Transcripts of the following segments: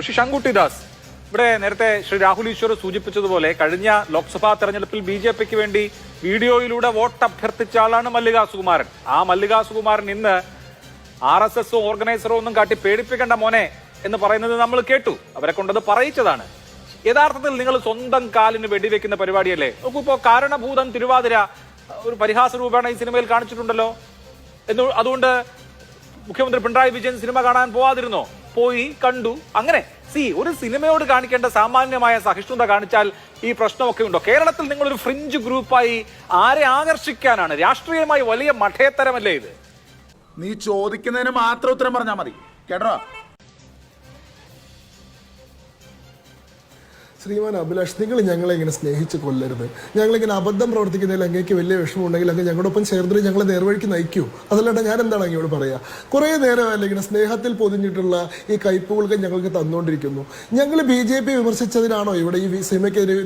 ശ്രീ ശങ്കുട്ടിദാസ്, ഇവിടെ നേരത്തെ ശ്രീ രാഹുൽ ഈശ്വർ സൂചിപ്പിച്ചതുപോലെ കഴിഞ്ഞ ലോക്സഭാ തെരഞ്ഞെടുപ്പിൽ BJPക്ക് വേണ്ടി വീഡിയോയിലൂടെ വോട്ട് അഭ്യർത്ഥിച്ച ആളാണ് മല്ലികാ സുകുമാരൻ. ആ മല്ലികാ സുകുമാരൻ ഇന്ന് RSS ഓർഗനൈസറോ ഒന്നും കാട്ടി പേടിപ്പിക്കേണ്ട മോനെ എന്ന് പറയുന്നത് നമ്മൾ കേട്ടു. അവരെ കൊണ്ടത് പറയിച്ചതാണ്. യഥാർത്ഥത്തിൽ നിങ്ങൾ സ്വന്തം കാലിന് വെടിവെക്കുന്ന പരിപാടിയല്ലേ? നോക്കൂ, കാരണഭൂതൻ തിരുവാതിര ഒരു പരിഹാസ രൂപേണ ഈ സിനിമയിൽ കാണിച്ചിട്ടുണ്ടല്ലോ. അതുകൊണ്ട് മുഖ്യമന്ത്രി പിണറായി വിജയൻ സിനിമ കാണാൻ പോവാതിരുന്നോ? പോയി കണ്ടു. അങ്ങനെ ഒരു സിനിമയോട് കാണിക്കേണ്ട സാമാന്യമായ സഹിഷ്ണുത കാണിച്ചാൽ ഈ പ്രശ്നമൊക്കെ ഉണ്ടോ? കേരളത്തിൽ നിങ്ങളൊരു ഫ്രിഞ്ച് ഗ്രൂപ്പായി ആരെ ആകർഷിക്കാനാണ്? രാഷ്ട്രീയമായി വലിയ മഠേത്തരമല്ലേ ഇത്? നീ ചോദിക്കുന്നതിന് മാത്രം ഉത്തരം പറഞ്ഞാൽ മതി കേട്ടോ. ശ്രീമാൻ അഭിലാഷ്, നിങ്ങൾ ഞങ്ങളെ ഇങ്ങനെ സ്നേഹിച്ച് കൊല്ലരുത്. ഞങ്ങളിങ്ങനെ അബദ്ധം പ്രവർത്തിക്കുന്നതിൽ അങ്ങേക്ക് വലിയ വിഷമമുണ്ടെങ്കിൽ അങ്ങ് ഞങ്ങളോടൊപ്പം ചേർന്നിട്ട് ഞങ്ങളെ നേർവഴിക്ക് നയിക്കൂ. അതല്ലാണ്ട് ഞാൻ എന്താണ് അങ്ങോട് പറയുക? കുറേ നേരമല്ല ഇങ്ങനെ സ്നേഹത്തിൽ പൊതിഞ്ഞിട്ടുള്ള ഈ കയ്പുകൾക്ക് ഞങ്ങൾക്ക് തന്നുകൊണ്ടിരിക്കുന്നു. ഞങ്ങൾ BJP വിമർശിച്ചതിനാണോ ഇവിടെ ഈ സിനിമയ്ക്കെതിരെ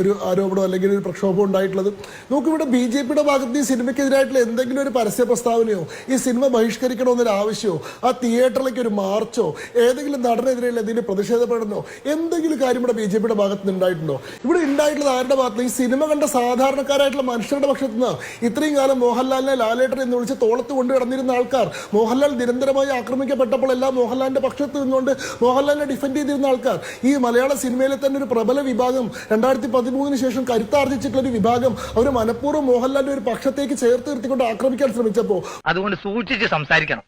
ഒരു ആരോപണം അല്ലെങ്കിൽ ഒരു പ്രക്ഷോഭം ഉണ്ടായിട്ടുള്ളത്? നോക്കൂ, ഇവിടെ BJPയുടെ ഭാഗത്ത് ഈ സിനിമയ്ക്കെതിരായിട്ടുള്ള എന്തെങ്കിലും ഒരു പരസ്യ പ്രസ്താവനയോ ഈ സിനിമ ബഹിഷ്കരിക്കണമെന്നൊരു ആവശ്യമോ ആ തിയേറ്ററിലേക്ക് ഒരു മാർച്ചോ ഏതെങ്കിലും നടനെതിരെയുള്ള എന്തെങ്കിലും പ്രതിഷേധപ്പെടണോ എന്തെങ്കിലും കാര്യം ഇവിടെ BJPയുടെ ഭാഗത്ത് ഉണ്ടായിട്ടുണ്ടോ? ഇവിടെ ഉണ്ടായിട്ടുള്ളത് ആരുടെ ഭാഗത്ത്? ഈ സിനിമ കണ്ട സാധാരണക്കാരായിട്ടുള്ള മനുഷ്യരുടെ പക്ഷത്ത് നിന്ന്. ഇത്രയും കാലം മോഹൻലാലിനെ ലാലേട്ടൻ എന്ന് വിളിച്ച് തോളത്ത് കൊണ്ട് കിടന്നിരുന്ന ആൾക്കാർ, മോഹൻലാൽ നിരന്തരമായി ആക്രമിക്കപ്പെട്ടപ്പോൾ എല്ലാം മോഹൻലാലിന്റെ പക്ഷത്ത് നിന്നുകൊണ്ട് മോഹൻലാലിനെ ഡിഫെൻഡ് ചെയ്തിരുന്ന ആൾക്കാർ, ഈ മലയാള സിനിമയിലെ തന്നെ ഒരു പ്രബല വിഭാഗം 2013 ശേഷം കരുത്താർജിച്ചിട്ടുള്ള ഒരു വിഭാഗം, അവർ മനഃപൂർവ്വം മോഹൻലാലിന്റെ ഒരു പക്ഷത്തേക്ക് ചേർത്ത് നിർത്തിക്കൊണ്ട് ആക്രമിക്കാൻ ശ്രമിച്ചപ്പോ അതുകൊണ്ട് സൂക്ഷിച്ച് സംസാരിക്കണം.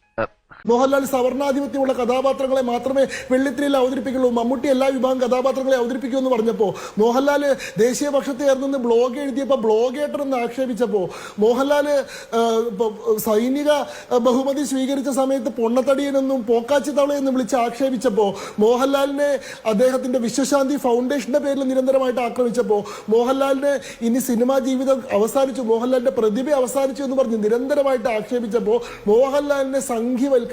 മോഹൻലാൽ സവർണാധിപത്യമുള്ള കഥാപാത്രങ്ങളെ മാത്രമേ വെള്ളിത്തിരയിൽ അവതരിപ്പിക്കുള്ളൂ, മമ്മൂട്ടി എല്ലാ വിഭാഗം കഥാപാത്രങ്ങളെ അവതരിപ്പിക്കൂ എന്ന് പറഞ്ഞപ്പോൾ, മോഹൻലാൽ ദേശീയ പക്ഷത്ത് ചേർന്ന് ബ്ലോഗ് എഴുതിയപ്പോൾ ബ്ലോഗേറ്റർ എന്ന് ആക്ഷേപിച്ചപ്പോൾ, മോഹൻലാൽ സൈനിക ബഹുമതി സ്വീകരിച്ച സമയത്ത് പൊണ്ണത്തടിയനെന്നും പോക്കാച്ചി തവളയെന്നും വിളിച്ച് ആക്ഷേപിച്ചപ്പോൾ, മോഹൻലാലിനെ അദ്ദേഹത്തിന്റെ വിശ്വശാന്തി ഫൗണ്ടേഷന്റെ പേരിൽ നിരന്തരമായിട്ട് ആക്രമിച്ചപ്പോൾ, മോഹൻലാലിന് ഇനി സിനിമാ ജീവിതം അവസാനിച്ചു, മോഹൻലാലിന്റെ പ്രതിഭ അവസാനിച്ചു എന്ന് പറഞ്ഞ് നിരന്തരമായിട്ട് ആക്ഷേപിച്ചപ്പോൾ, മോഹൻലാലിനെ സംഘിവൽക്കരിച്ചപ്പോ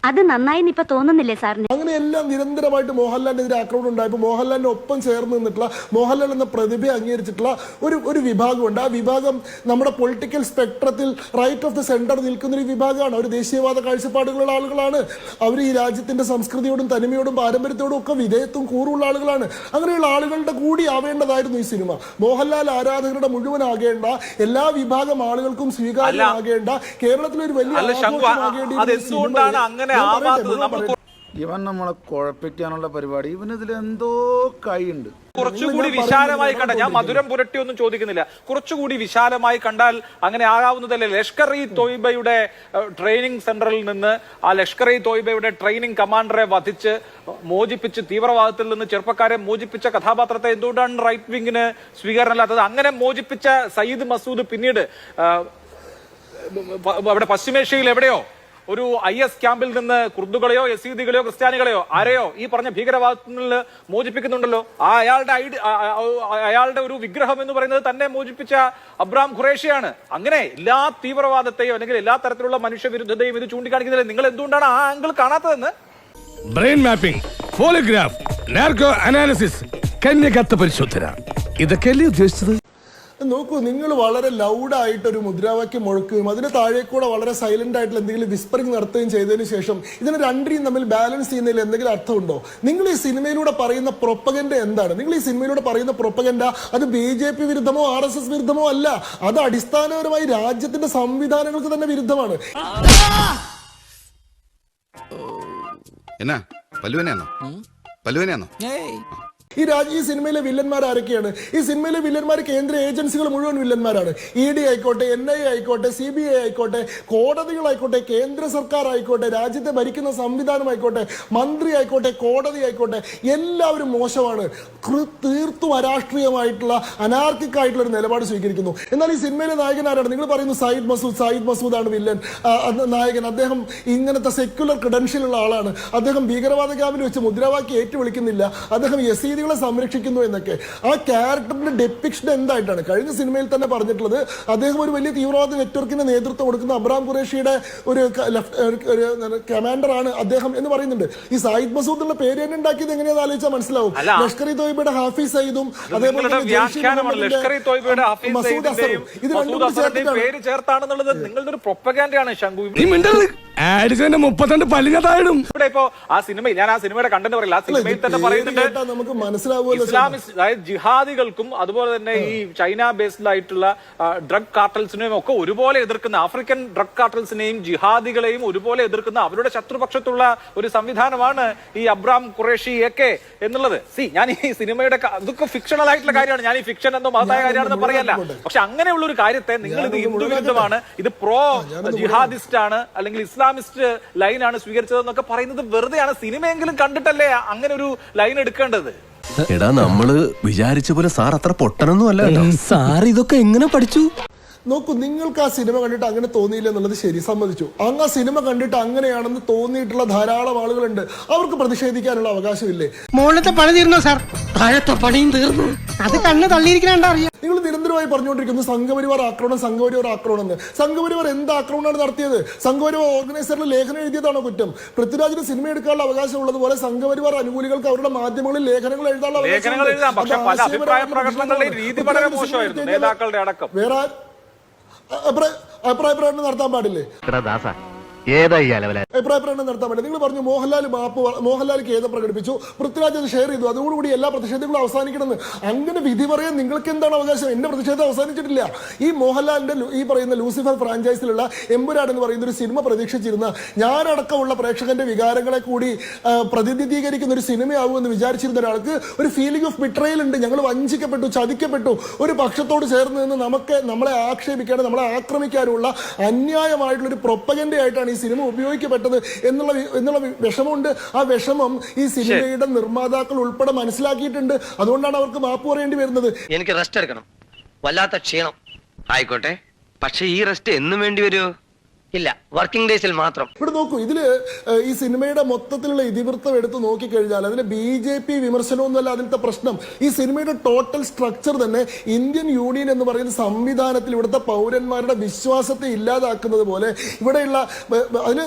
അത് നന്നായി ഇപ്പൊ തോന്നുന്നില്ലേ സാറിന്? അങ്ങനെയെല്ലാം നിരന്തരമായിട്ട് മോഹൻലാലിനെതിരെ ആക്രമണം ഉണ്ടായപ്പോൾ മോഹൻലാലിന് ഒപ്പം ചേർന്ന് നിന്നിട്ടുള്ള, മോഹൻലാൽ എന്ന പ്രതിഭ അംഗീകരിച്ചിട്ടുള്ള ഒരു വിഭാഗമുണ്ട്. ആ വിഭാഗം നമ്മുടെ പൊളിറ്റിക്കൽ സ്പെക്ട്രത്തിൽ റൈറ്റ് ഓഫ് ദ സെന്റർ നിൽക്കുന്ന ഒരു വിഭാഗമാണ്. അവർ ദേശീയവാദ കാഴ്ചപ്പാടുകളുള്ള ആളുകളാണ്. അവർ ഈ രാജ്യത്തിന്റെ സംസ്കൃതിയോടും തനിമയോടും പാരമ്പര്യത്തോടും ഒക്കെ വിധേയത്വം കൂറുള്ള ആളുകളാണ്. അങ്ങനെയുള്ള ആളുകളുടെ കൂടി ആവേണ്ടതായിരുന്നു ഈ സിനിമ. മോഹൻലാൽ ആരാധകരുടെ മുഴുവൻ ആകേണ്ട, എല്ലാ വിഭാഗം ആളുകൾക്കും സ്വീകാര്യമാകേണ്ട, കേരളത്തിലൊരു വലിയ ഇവൻ നമ്മളെ കുഴപ്പിക്കാനുള്ള പരിപാടി, ഇവനിതിൽ എന്തോ കൈയുണ്ട്. കുറച്ചുകൂടി വിശാലമായി കണ്ട, ഞാൻ മധുരം പുരട്ടി ഒന്നും ചോദിക്കുന്നില്ല, കുറച്ചുകൂടി വിശാലമായി കണ്ടാൽ അങ്ങനെ ആകാവുന്നതല്ലേ? ലഷ്കർ-ഇ-തോയ്ബയുടെ ട്രെയിനിങ് സെന്ററിൽ നിന്ന് ആ ലഷ്കർ-ഇ-തോയ്ബയുടെ ട്രെയിനിങ് കമാൻഡറെ വധിച്ച് മോചിപ്പിച്ച് തീവ്രവാദത്തിൽ നിന്ന് ചെറുപ്പക്കാരെ മോചിപ്പിച്ച കഥാപാത്രത്തെ എന്തുകൊണ്ടാണ് റൈറ്റ് വിങ്ങിന് സ്വീകാരണമില്ലാത്തത്? അങ്ങനെ മോചിപ്പിച്ച സയ്യിദ് മസൂദ് പിന്നീട് അവിടെ പശ്ചിമേഷ്യയിൽ എവിടെയോ ഒരു IS ക്യാമ്പിൽ നിന്ന് കുർദുകളെയോ യസീദികളെയോ ക്രിസ്ത്യാനികളെയോ ആരെയോ ഈ പറഞ്ഞ ഭീകരവാദത്തിൽ നിന്ന് മോചിപ്പിക്കുന്നുണ്ടല്ലോ. അയാളുടെ ഒരു വിഗ്രഹം എന്ന് പറയുന്നത് തന്നെ മോചിപ്പിച്ച അബ്രാം ഖുറേഷിയാണ്. അങ്ങനെ എല്ലാ തീവ്രവാദത്തെയും അല്ലെങ്കിൽ എല്ലാ തരത്തിലുള്ള മനുഷ്യവിരുദ്ധതയും ഇത് ചൂണ്ടിക്കാണിക്കുന്നില്ല. നിങ്ങൾ എന്തുകൊണ്ടാണ് ആ ആംഗിൾ കാണാത്തതെന്ന്? Brain mapping, polygraph, narco analysis, കന്യകത്വ പരിശോധന, ഇതൊക്കെയല്ലേ ഉദ്ദേശിച്ചത്? നോക്കൂ, നിങ്ങൾ വളരെ ലൗഡായിട്ടൊരു മുദ്രാവാക്യം മുഴക്കുകയും അതിന് താഴെ കൂടെ വളരെ സൈലന്റ് ആയിട്ടുള്ള എന്തെങ്കിലും വിസ്പറിംഗ് നടത്തുകയും ചെയ്തതിനു ശേഷം ഇതിന് രണ്ടിനെയും തമ്മിൽ ബാലൻസ് ചെയ്യുന്നതിൽ എന്തെങ്കിലും അർത്ഥമുണ്ടോ? നിങ്ങൾ ഈ സിനിമയിലൂടെ പറയുന്ന പ്രൊപ്പഗൻഡ എന്താണ്? നിങ്ങൾ ഈ സിനിമയിലൂടെ പറയുന്ന പ്രൊപ്പഗൻഡ അത് BJP വിരുദ്ധമോ RSS വിരുദ്ധമോ അല്ല. അത് അടിസ്ഥാനപരമായി രാജ്യത്തിന്റെ സംവിധാനങ്ങൾക്ക് തന്നെ വിരുദ്ധമാണ്. എന്നാ പല്ലുവനെയാണോ? ഈ സിനിമയിലെ വില്ലന്മാർ ആരൊക്കെയാണ്? ഈ സിനിമയിലെ വില്ലന്മാർ കേന്ദ്ര ഏജൻസികൾ മുഴുവൻ വില്ലന്മാരാണ്. ED ആയിക്കോട്ടെ, NIA ആയിക്കോട്ടെ, CBI ആയിക്കോട്ടെ, കോടതികളായിക്കോട്ടെ, കേന്ദ്ര സർക്കാർ ആയിക്കോട്ടെ, രാജ്യത്തെ ഭരിക്കുന്ന സംവിധാനം ആയിക്കോട്ടെ, മന്ത്രി ആയിക്കോട്ടെ, കോടതി ആയിക്കോട്ടെ, എല്ലാവരും മോശമാണ്. തീർത്തും അരാഷ്ട്രീയമായിട്ടുള്ള അനാർക്കിക് ആയിട്ടുള്ള ഒരു നിലപാട് സ്വീകരിക്കുന്നു. എന്നാൽ ഈ സിനിമയിലെ നായകൻ ആരാണ്? നിങ്ങൾ പറയുന്നു സയ്യിദ് മസൂദ് ആണ് വില്ലൻ നായകൻ. അദ്ദേഹം ഇങ്ങനത്തെ സെക്യുലർ ക്രെഡൻഷ്യൽ ഉള്ള ആളാണ്. അദ്ദേഹം ഭീകരവാദ ക്യാമ്പിൽ വെച്ച് മുദ്രാവാക്യം ഏറ്റുവിളിക്കുന്നില്ല. അദ്ദേഹം യസീദി തീവ്രവാദികളെ സംരക്ഷിക്കുന്നു എന്നൊക്കെ. ആ ക്യാരക്ടറിന്റെ ഡെപ്പിക്ഷൻ എന്തായിട്ടാണ് കഴിഞ്ഞ സിനിമയിൽ തന്നെ പറഞ്ഞിട്ടുള്ളത്? അദ്ദേഹം ഒരു വലിയ തീവ്രവാദ നെറ്റ്വർക്കിന് നേതൃത്വം കൊടുക്കുന്ന അബ്രാം ഖുറേഷിയുടെ ഒരു കമാൻഡറാണ് അദ്ദേഹം എന്ന് പറയുന്നുണ്ട്. ഈ സായിദ് മസൂദ് ഉള്ള പേര് തന്നെ ഉണ്ടാക്കിയത് എങ്ങനെയാണെന്ന് ആലോചിച്ചാൽ മനസ്സിലാവും. ലഷ്കർ ഇ തോയ്ബയുടെ ഹാഫിസ് സയ്യിദും അതേപോലെ പേര് ചേർത്താണെന്നുള്ളത് നിങ്ങളുടെ ഒരു പ്രൊപ്പഗാൻഡയാണ് ശംഖു. ഇവിടെ ഇപ്പോ ആ സിനിമയിൽ ഞാൻ ആ സിനിമയുടെ കണ്ടന്റ് പറയില്ല, ആ സിനിമയിൽ തന്നെ പറയുന്നുണ്ട് നമുക്ക് മനസ്സിലാവുമല്ലോ ഇസ്ലാമിസ്റ്റ് അതായത് ജിഹാദികൾക്കും അതുപോലെ തന്നെ ഈ ചൈന ബേസ്ഡ് ആയിട്ടുള്ള ഡ്രഗ് കാർട്ടൽസിനെയും ഒക്കെ ഒരുപോലെ എതിർക്കുന്ന, ആഫ്രിക്കൻ ഡ്രഗ് കാർട്ടൽസിനെയും ജിഹാദികളെയും ഒരുപോലെ എതിർക്കുന്ന അവരുടെ ശത്രുപക്ഷത്തുള്ള ഒരു സംവിധാനമാണ് ഈ അബ്രാം ഖുറേഷി ഒക്കെ എന്നുള്ളത്. ഞാൻ ഈ സിനിമയുടെ അതൊക്കെ ഫിക്ഷണൽ ആയിട്ടുള്ള കാര്യമാണ്, ഞാൻ ഈ ഫിക്ഷൻ എന്നോ മഹത്തായ കാര്യമാണെന്ന് പറയല്ല. പക്ഷെ അങ്ങനെയുള്ള ഒരു കാര്യത്തെ നിങ്ങൾ ഇത് ഹിന്ദു വിരുദ്ധമാണ്, ഇത് പ്രോ ജിഹാദിസ്റ്റ് ആണ് അല്ലെങ്കിൽ ഇസ്ലാമിസ്റ്റ് ലൈനാണ് സ്വീകരിച്ചതെന്നൊക്കെ പറയുന്നത് വെറുതെയാണ്. സിനിമയെങ്കിലും കണ്ടിട്ടല്ലേ അങ്ങനെ ഒരു ലൈൻ എടുക്കേണ്ടത്. എടാ നമ്മള് വിചാരിച്ച പോലെ സാർ അത്ര പൊട്ടനൊന്നും അല്ല. സാർ ഇതൊക്കെ എങ്ങനെ പഠിച്ചു? നോക്കൂ, നിങ്ങൾക്ക് ആ സിനിമ കണ്ടിട്ട് അങ്ങനെ തോന്നിയില്ല എന്നുള്ളത് ശരി, സമ്മതിച്ചു. അങ്ങ് ആ സിനിമ കണ്ടിട്ട് അങ്ങനെയാണെന്ന് തോന്നിയിട്ടുള്ള ധാരാളം ആളുകളുണ്ട്. അവർക്ക് പ്രതിഷേധിക്കാനുള്ള അവകാശമില്ലേ? മുകളിലത്തെ പണി തീർന്നോ സാർ? താഴത്തെ പണിയും തീർന്നു. അത് കണ്ണ് തള്ളിയിരിക്കണ അറിയാം. നിങ്ങൾ നിരന്തരമായി പറഞ്ഞുകൊണ്ടിരിക്കുന്നു സംഘപരിവാർ ആക്രമണം, സംഘപരിവാർ ആക്രമണം എന്ന്. സംഘപരിവാർ എന്ത് ആക്രമണമാണ് നടത്തിയത്? സംഘപരിവാർ ഓർഗനൈസറിൽ ലേഖനം എഴുതിയതാണോ കുറ്റം? പൃഥ്വിരാജിന് സിനിമ എടുക്കാനുള്ള അവകാശം ഉള്ളതുപോലെ സംഘപരിവാർ അനുകൂലികൾക്ക് അവരുടെ മാധ്യമങ്ങളിൽ ലേഖനങ്ങൾ എഴുതാനുള്ള അവകാശം. വേറെ അഭിപ്രായ പ്രകടനം നടത്താൻ പാടില്ലേ? അഭിപ്രായ പ്രകടനം നടത്താൻ പാടില്ല. നിങ്ങൾ പറഞ്ഞു മോഹൻലാൽ ഖേദം പ്രകടിപ്പിച്ചു, പൃഥ്വിരാജ് അത് ഷെയർ ചെയ്തു, അതോടുകൂടി എല്ലാ പ്രതിഷേധങ്ങളും അവസാനിക്കണമെന്ന്. അങ്ങനെ വിധി പറയാൻ നിങ്ങൾക്ക് എന്താണ് അവകാശം? എന്റെ പ്രതിഷേധം അവസാനിച്ചിട്ടില്ല. ഈ മോഹൻലാലിന്റെ ഈ പറയുന്ന ലൂസിഫർ ഫ്രാഞ്ചൈസിലുള്ള എമ്പുരാൻ എന്ന് പറയുന്ന ഒരു സിനിമ പ്രതീക്ഷിച്ചിരുന്ന ഞാനടക്കമുള്ള പ്രേക്ഷകന്റെ വികാരങ്ങളെ കൂടി പ്രതിനിധീകരിക്കുന്ന ഒരു സിനിമയാകുമെന്ന് വിചാരിച്ചിരുന്ന ഒരാൾക്ക് ഒരു ഫീലിംഗ് ഓഫ് ബിട്രയൽ ഉണ്ട്. ഞങ്ങൾ വഞ്ചിക്കപ്പെട്ടു, ചതിക്കപ്പെട്ടു. ഒരു പക്ഷത്തോട് ചേർന്ന് നിന്ന് നമ്മളെ ആക്ഷേപിക്കാനും നമ്മളെ ആക്രമിക്കാനുമുള്ള അന്യായമായിട്ടുള്ള ഒരു പ്രൊപ്പഗൻഡയായിട്ടാണ് ഈ സിനിമ ഉപയോഗിക്കപ്പെട്ടത് എന്നുള്ള വിഷമമുണ്ട്. ആ വിഷമം ഈ സിനിമയുടെ നിർമ്മാതാക്കൾ ഉൾപ്പെടെ മനസ്സിലാക്കിയിട്ടുണ്ട്. അതുകൊണ്ടാണ് അവർക്ക് മാപ്പ് പറയേണ്ടി വരുന്നത്. എനിക്ക് റെസ്റ്റ് എടുക്കണം, വല്ലാത്ത ക്ഷീണം. ആയിക്കോട്ടെ, പക്ഷെ ഈ റെസ്റ്റ് എന്നും വേണ്ടി വരുമോ? ഇല്ല, വർക്കിംഗ് ഡേയ്സിൽ മാത്രം. ഇവിടെ നോക്കൂ, ഇതില് ഈ സിനിമയുടെ മൊത്തത്തിലുള്ള ഇതിവൃത്തം എടുത്ത് നോക്കിക്കഴിഞ്ഞാൽ അതിന് BJP വിമർശനമൊന്നുമല്ല അതിലത്തെ പ്രശ്നം. ഈ സിനിമയുടെ ടോട്ടൽ സ്ട്രക്ചർ തന്നെ ഇന്ത്യൻ യൂണിയൻ എന്ന് പറയുന്ന സംവിധാനത്തിൽ ഇവിടുത്തെ പൗരന്മാരുടെ വിശ്വാസത്തെ ഇല്ലാതാക്കുന്നത് പോലെ ഇവിടെയുള്ള അതിന്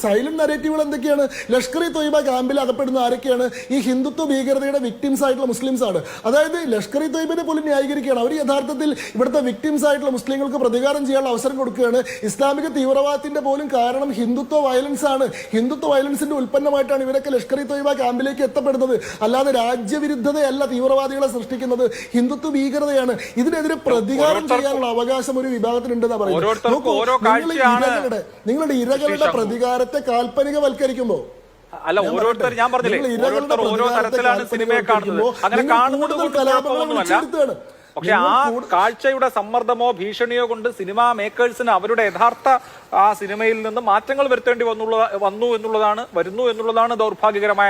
സൈലന്റ് നരേറ്റീവുകൾ എന്തൊക്കെയാണ്? ലഷ്കർ ഇ തോയ്ബ ക്യാമ്പിൽ അകപ്പെടുന്ന ആരൊക്കെയാണ്? ഈ ഹിന്ദുത്വ ഭീകരതയുടെ വിക്ടിംസ് ആയിട്ടുള്ള മുസ്ലിംസ് ആണ്. അതായത് ലഷ്കർ ഇ തോയ്ബിനെ പോലും ന്യായീകരിക്കുകയാണ്. അവർ യഥാർത്ഥത്തിൽ ഇവിടുത്തെ വിക്ടിംസ് ആയിട്ടുള്ള മുസ്ലിങ്ങൾക്ക് പ്രതികാരം ചെയ്യാനുള്ള അവസരം കൊടുക്കുകയാണ്. ഇസ്ലാമിക തീവ്രവാദത്തിന്റെ പോലും കാരണം ഹിന്ദുത്വ വയലൻസ് ആണ്. ഹിന്ദുത്വ വയലൻസിന്റെ ഉൽപ്പന്നമായിട്ടാണ് ഇവരൊക്കെ ലഷ്കർ ഇ തോയ്ബ ക്യാമ്പിലേക്ക് എത്തപ്പെടുന്നത്. അല്ലാതെ രാജ്യവിരുദ്ധതയല്ല തീവ്രവാദികളെ സൃഷ്ടിക്കുന്നത്, ഹിന്ദുത്വ ഭീകരതയാണ്. ഇതിനെതിരെ പ്രതികാരം ചെയ്യാനുള്ള അവകാശം ഒരു വിഭാഗത്തിനുണ്ടെന്നാ പറയുന്നത്. നിങ്ങളുടെ ഇരകളുടെ പ്രതികാരത്തെ കാൽപ്പനികവൽക്കരിക്കുമ്പോ അല്ല, ഓരോരുത്തർ ഞാൻ പറഞ്ഞില്ലേ, ഓരോരുത്തർ ഓരോ തരത്തിലാണ് സിനിമയെ കാണുന്നത്. അങ്ങനെ കാണുന്നത് കുഴപ്പമൊന്നുമല്ല. പക്ഷെ ആ കാഴ്ചയുടെ സമ്മർദ്ദമോ ഭീഷണിയോ കൊണ്ട് സിനിമാ മേക്കേഴ്സിന് അവരുടെ യഥാർത്ഥ ആ സിനിമയിൽ നിന്ന് മാറ്റങ്ങൾ വരുത്തേണ്ടി വരുന്നു എന്നുള്ളതാണ് ദൗർഭാഗ്യകരമായ.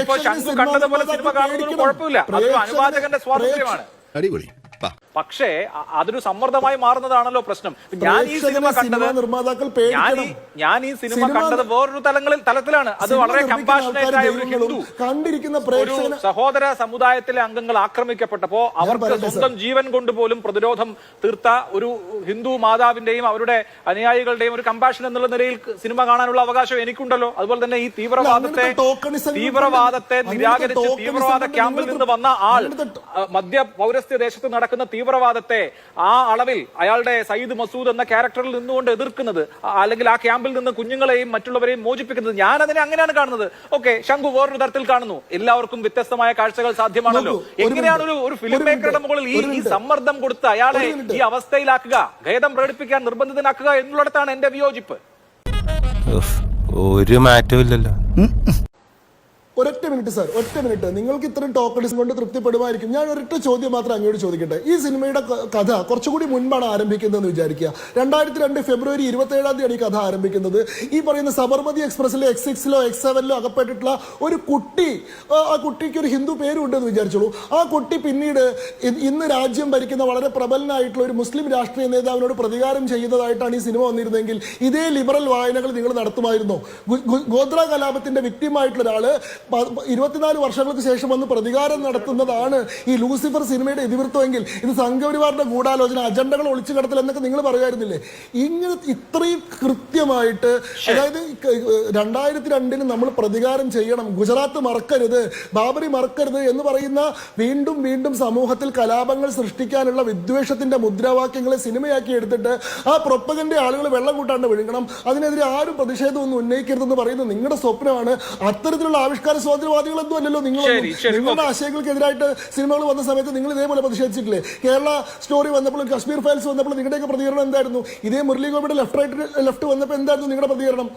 ഇപ്പൊ ശംഖു കണ്ടതുപോലെ സിനിമ കാണുന്നതിന് കുഴപ്പമില്ല, അതൊരു അനുവാചകന്റെ സ്വാതന്ത്ര്യമാണ്. അടിപൊളി. പക്ഷേ അതൊരു സമ്മർദ്ദമായി മാറുന്നതാണല്ലോ പ്രശ്നം. ഞാൻ ഈ സിനിമ കണ്ടത് വേറൊരു തലത്തിലാണ്. അത് വളരെ കമ്പാഷനേറ്റ് ആയ ഒരു ഹിന്ദു ഒരു സഹോദര സമുദായത്തിലെ അംഗങ്ങൾ ആക്രമിക്കപ്പെട്ടപ്പോ അവർക്ക് സ്വന്തം ജീവൻ കൊണ്ട് പോലും പ്രതിരോധം തീർത്ത ഒരു ഹിന്ദു മാതാവിന്റെയും അവരുടെ അനുയായികളുടെയും ഒരു കമ്പാഷൻ എന്നുള്ള നിലയിൽ സിനിമ കാണാനുള്ള അവകാശം എനിക്കുണ്ടല്ലോ. അതുപോലെ തന്നെ ഈ തീവ്രവാദത്തെ നിരാകരിച്ച് തീവ്രവാദ ക്യാമ്പിൽ നിന്ന് വന്ന ആൾ മധ്യ പൗരസ്ത്യ ദേശത്ത് നടക്കുന്ന തീവ്രവാദത്തെ ആ അളവിൽ അയാളുടെ സയ്യിദ് മസൂദ് എന്ന ക്യാരക്ടറിൽ നിന്നുകൊണ്ട് എതിർക്കുന്നത്, അല്ലെങ്കിൽ ആ ക്യാമ്പിൽ നിന്ന് കുഞ്ഞുങ്ങളെയും മറ്റുള്ളവരെയും മോചിപ്പിക്കുന്നത്, ഞാൻ അതിനെ അങ്ങനെയാണ് കാണുന്നത്. ഓക്കെ, ശംഖു വേറൊരു തരത്തിൽ കാണുന്നു. എല്ലാവർക്കും വ്യത്യസ്തമായ കാഴ്ചകൾ സാധ്യമാണല്ലോ. എങ്ങനെയാണ് ഒരു ഫിലിം മേക്കറുടെ മുകളിൽ ഈ സമ്മർദ്ദം കൊടുത്ത് അയാളെ ഈ അവസ്ഥയിലാക്കുക, ഖേദം പ്രകടിപ്പിക്കാൻ നിർബന്ധിതനാക്കുക എന്നുള്ളിടത്താണ് എന്റെ വിയോജിപ്പ്. ഒരു മാറ്റവും ഇല്ലല്ലോ. ഒരൊറ്റ മിനിറ്റ് സാർ, ഒറ്റ മിനിറ്റ്. നിങ്ങൾക്ക് ഇത്രയും ടോക്കണിസം കൊണ്ട് തൃപ്തിപ്പെടുമായിരിക്കും. ഞാൻ ഒരൊറ്റ ചോദ്യം മാത്രം അങ്ങോട്ട് ചോദിക്കട്ടെ. ഈ സിനിമയുടെ കഥ കുറച്ചുകൂടി മുൻപാണ് ആരംഭിക്കുന്നതെന്ന് വിചാരിക്കുക. 2002 ഫെബ്രുവരി 27 ഈ കഥ ആരംഭിക്കുന്നത്. ഈ പറയുന്ന സബർമതി എക്സ്പ്രസിലെ X6 X7 അകപ്പെട്ടിട്ടുള്ള ഒരു കുട്ടി, ആ കുട്ടിക്ക് ഒരു ഹിന്ദു പേരും ഉണ്ടെന്ന് വിചാരിച്ചോളൂ. ആ കുട്ടി പിന്നീട് ഇന്ന് രാജ്യം ഭരിക്കുന്ന വളരെ പ്രബലനായിട്ടുള്ള ഒരു മുസ്ലിം രാഷ്ട്രീയ നേതാവിനോട് പ്രതികാരം ചെയ്യുന്നതായിട്ടാണ് ഈ സിനിമ വന്നിരുന്നെങ്കിൽ ഇതേ ലിബറൽ വായനകൾ നിങ്ങൾ നടത്തുമായിരുന്നോ? ഗോത്ര കലാപത്തിന്റെ വിക്ടിമായിട്ടുള്ള ഒരാള് 24 വർഷങ്ങൾക്ക് ശേഷം വന്ന് പ്രതികാരം നടത്തുന്നതാണ് ഈ ലൂസിഫർ സിനിമയുടെ ഇതിവൃത്തമെങ്കിൽ ഇത് സംഘപരിവാറിന്റെ ഗൂഢാലോചന, അജണ്ടകൾ ഒളിച്ചു കടത്തൽ എന്നൊക്കെ നിങ്ങൾ പറയുമായിരുന്നില്ലേ? ഇങ്ങനെ ഇത്രയും കൃത്യമായിട്ട്, അതായത് 2002 നമ്മൾ പ്രതികാരം ചെയ്യണം, ഗുജറാത്ത് മറക്കരുത്, ബാബറി മറക്കരുത് എന്ന് പറയുന്ന വീണ്ടും വീണ്ടും സമൂഹത്തിൽ കലാപങ്ങൾ സൃഷ്ടിക്കാനുള്ള വിദ്വേഷത്തിന്റെ മുദ്രാവാക്യങ്ങളെ സിനിമയാക്കി എടുത്തിട്ട് ആ പ്രൊപ്പഗൻഡ ആളുകൾ വെള്ളം കൂട്ടാണ്ട് വിഴുങ്ങണം, അതിനെതിരെ ആരും പ്രതിഷേധമൊന്നും ഉന്നയിക്കരുതെന്ന് പറയുന്നത് നിങ്ങളുടെ സ്വപ്നമാണ്. അത്തരത്തിലുള്ള ആവിഷ്കാര സ്വാതന്ത്ര്യവാദികളൊന്നും അല്ലല്ലോ നിങ്ങൾ. നിങ്ങളുടെ ആശയങ്ങൾക്കെതിരായിട്ട് സിനിമകൾ വന്ന സമയത്ത് നിങ്ങൾ ഇതേപോലെ പ്രതിഷേധിച്ചിട്ടില്ലേ? കേരള സ്റ്റോറി വന്നപ്പോൾ, കശ്മീർ ഫയൽസ് വന്നപ്പോൾ നിങ്ങളുടെയൊക്കെ പ്രതികരണം എന്തായിരുന്നു? ഇതേ മുരളി ഗോപിയുടെ ലെഫ്റ്റ് വന്നപ്പോൾ എന്തായിരുന്നു നിങ്ങളുടെ പ്രതികരണം?